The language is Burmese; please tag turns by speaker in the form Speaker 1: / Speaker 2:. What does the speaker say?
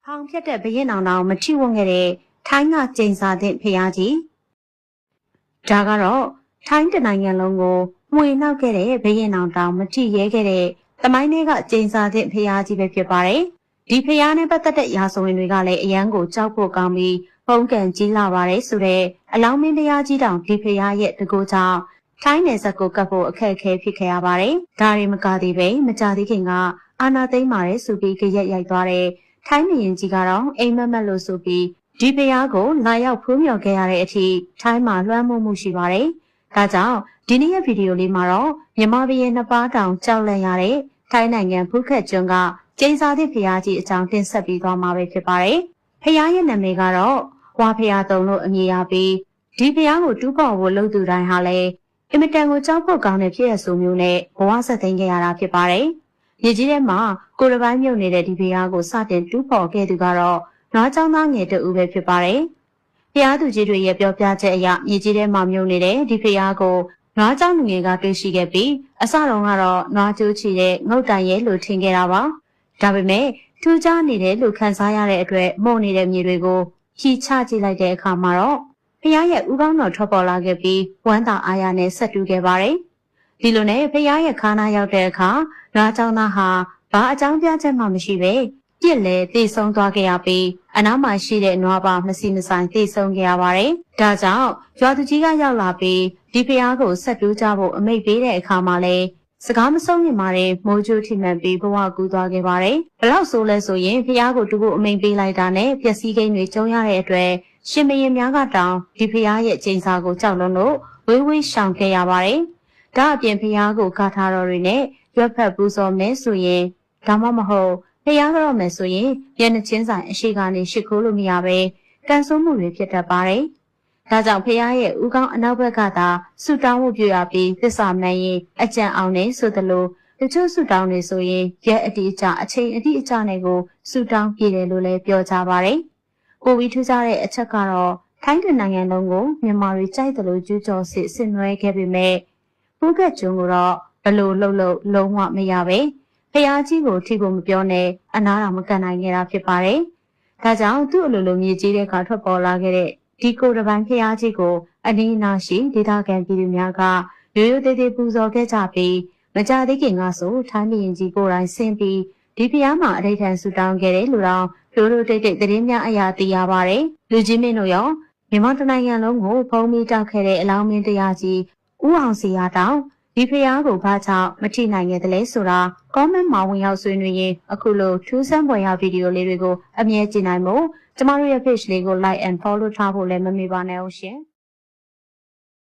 Speaker 1: ဖောင်ဖြတ်တဲ့ဘရင်အောင်မထိဝတ်ခဲ့တဲ့ထိုင်းကကျိန်စာတဲ့ဖျားကြီးဒါကတော့ထိုင်းတနိုင်ငံလုံးကိုမှွေနှောက်ခဲ့တဲ့ဘရင်အောင်တောင်မထိရဲခဲ့တဲ့သမိုင်းတွေကကျိန်စာတဲ့ဖျားကြီးပဲဖြစ်ပါတယ်ဒီဖျားနဲ့ပတ်သက်တဲ့ရာဇဝင်တွေကလည်းအရန်ကိုကြောက်ဖို့ကောင်းပြီးပုံကံကြီးလာပါတယ်ဆိုတဲ့အလောင်းမင်းတရားကြီးတောင်ဒီဖျားရဲ့တကူကြောင့်ထိုင်းနယ်စပ်ကိုကပ်ဖို့အခက်အခဲဖြစ်ခဲ့ရပါတယ်ဒါတွေမကသေးပဲမကြသေးခင်ကအာနာသိမ့်မာတဲ့ဆိုပြီးကြရက်ရိုက်သွားတဲ့ထိုင်းပြည်ကြီးကတော့အိမ်မက်မက်လို့ဆိုပြီးဒီဖျားကိုလာရောက်ဖူးမြော်ခဲ့ရတဲ့အထိထိုင်းမှာလွှမ်းမိုးမှုရှိပါတယ်။ဒါကြောင့်ဒီနေ့ရဲ့ဗီဒီယိုလေးမှာတော့မြန်မာပြည်နှစ်ပါးတောင်ကြောက်လန့်ရတဲ့ထိုင်းနိုင်ငံဖူးခက်ကျွန်းကကျိန်စာသည့်ဖျားကြီးအကြောင်းတင်ဆက်ပြီးသွားမှာပဲဖြစ်ပါတယ်။ဖျားရဲ့နာမည်ကတော့ဝါဖျားတုံလို့အမည်ရပြီးဒီဖျားကိုတူးဖော်ဖို့လုပ်သူတိုင်းဟာလည်းအင်မတန်ကိုကြောက်ဖို့ကောင်းတဲ့ဖြစ်ရဆိုမျိုးနဲ့ဘဝဆက်သိမ်းခဲ့ရတာဖြစ်ပါတယ်။မြေကြီးထဲမှာကိုယ်တစ်ပိုင်းမြုပ်နေတဲ့ဒီဖျားကိုစတင်တူးဖော်ခဲ့သူကတော့နွားကျောင်းသားငယ်တူပဲဖြစ်ပါတယ်။ဖျားသူကြီးတွေရဲ့ပြောပြချက်အရမြေကြီးထဲမှာမြုပ်နေတဲ့ဒီဖျားကိုနွားကျောင်းလူငယ်ကတွေ့ရှိခဲ့ပြီးအစတုန်းကတော့နွားကျိုးချီတဲ့ငုတ်တိုင်ရဲ့လို့ထင်ခဲ့တာပါ။ဒါပေမဲ့ထူးခြားနေတဲ့လို့ခံစားရတဲ့အတွက်မှုန့်နေတဲ့မြေတွေကိုဖြီချကြည့်လိုက်တဲ့အခါမှာတော့ဖျားရဲ့ဥကောင်းတော်ထွက်ပေါ်လာခဲ့ပြီးဝမ်းသာအားရနဲ့ဆက်တူးခဲ့ပါတယ်။ဒီလိုနဲ့ဖျားရဲ့ခါးနာရောက်တဲ့အခါနွားကျောင်းသားဟာဘာအကြောင်းပြချက်မှမရှိပဲပြစ်လဲတေဆုံးသွားခဲ့ရပြီးအနားမှာရှိတဲ့နွားပါမစီမဆိုင်တေဆုံးခဲ့ရပါတယ်။ဒါကြောင့်ရွာသူကြီးကရောက်လာပြီးဒီဖျားကိုဆက်တူးကြဖို့အမိန့်ပေးတဲ့အခါမှာလဲစကားမဆုံးရင်မာတဲ့မိုးကြိုးထိမှန်ပြီးဘဝကူးသွားခဲ့ပါတယ်။ဘလောက်ဆိုလဲဆိုရင်ဖျားကိုတူဖို့အမိန့်ပေးလိုက်တာနဲ့ပျက်စီးကိန်းတွေကျုံရတဲ့အတွက်ရှင်မရင်များကတောင်ဒီဖျားရဲ့ကျိန်စာကိုကြောက်လွန်းလို့ဝေးဝေးရှောင်ခဲ့ရပါတယ်။ဒါအပြင်ဖျားကိုကာထားတော်တွေနဲ့ရွက်ဖက်ပူဇော်မယ်ဆိုရင်ဒါမှမဟုတ်ဖျားကြတော့မယ်ဆိုရင်မျက်နှာချင်းဆိုင်အရှိကနေရှ िख ိုးလို့မရပဲကန်ဆိုးမှုတွေဖြစ်တတ်ပါတယ်။ဒါကြောင့်ဖျားရဲ့ဥကောင်းအနောက်ဘက်ကသာဆူတောင်းဖို့ပြုရပြီးသစ္စာမှန်ရင်အကြံအောင်နေဆိုသလိုတချို့ဆူတောင်းနေဆိုရင်ရက်အတိအကျအချိန်အတိအကျနဲ့ကိုဆူတောင်းပြည့်တယ်လို့လည်းပြောကြပါတယ်။ပိုပြီးထူးခြားတဲ့အချက်ကတော့ထိုင်းနိုင်ငံလုံးကိုမြန်မာတွေကြိုက်တယ်လို့ကျူးကျော်စစ်ဆင်နွှဲခဲ့ပေမဲ့ဖူးခက်ကျွန်းကိုတော့ဘလို့လှုပ်လုံးဝမရပဲဖျားကြီးကိုထိဖို့မပြောနဲ့အနားတော်မကန်နိုင်ခဲ့တာဖြစ်ပါတယ်။ဒါကြောင့်သူ့အလိုလိုမြေကြီးတဲ့ကထွက်ပေါ်လာခဲ့တဲ့ဒီကိုယ်တစ်ပိုင်းဖျားကြီးကိုအနီးအနားရှိဒေသခံပြည်သူများကရိုးရိုးသေးသေးပူဇော်ခဲ့ကြပြီးမကြသေးခင်ကဆိုထိုင်းပြည်ကြီးကိုယ်တိုင်ဆင်းပြီးဒီဖျားမှာအဋိဌံဆူတောင်းခဲ့တယ်လို့တော့ရိုးတိတ်သတင်းများအရာသိရပါတယ်။လူကြီးမင်းတို့ရောမြန်မာတနိုင်ငံလုံးကိုဖုံးပြီးတောက်ခဲ့တဲ့အလောင်းမင်းတရားကြီးဦးအောင်စီရတောင်ဒီဖျားကိုဘာကြောင့်မထိနိုင်ခဲ့သလဲဆိုတာ comment မှာဝင်ရောက်ဆွေးနွေးရင်အခုလိုထူးဆန်းဖွယ်ရာဗီဒီယိုလေးတွေကိုအမြဲကြည့်နိုင်မို့ကျမတို့ရဲ့ page လေးကို like and follow ထားဖို့လည်းမမေ့ပါနဲ့ဟုတ်ရှင်။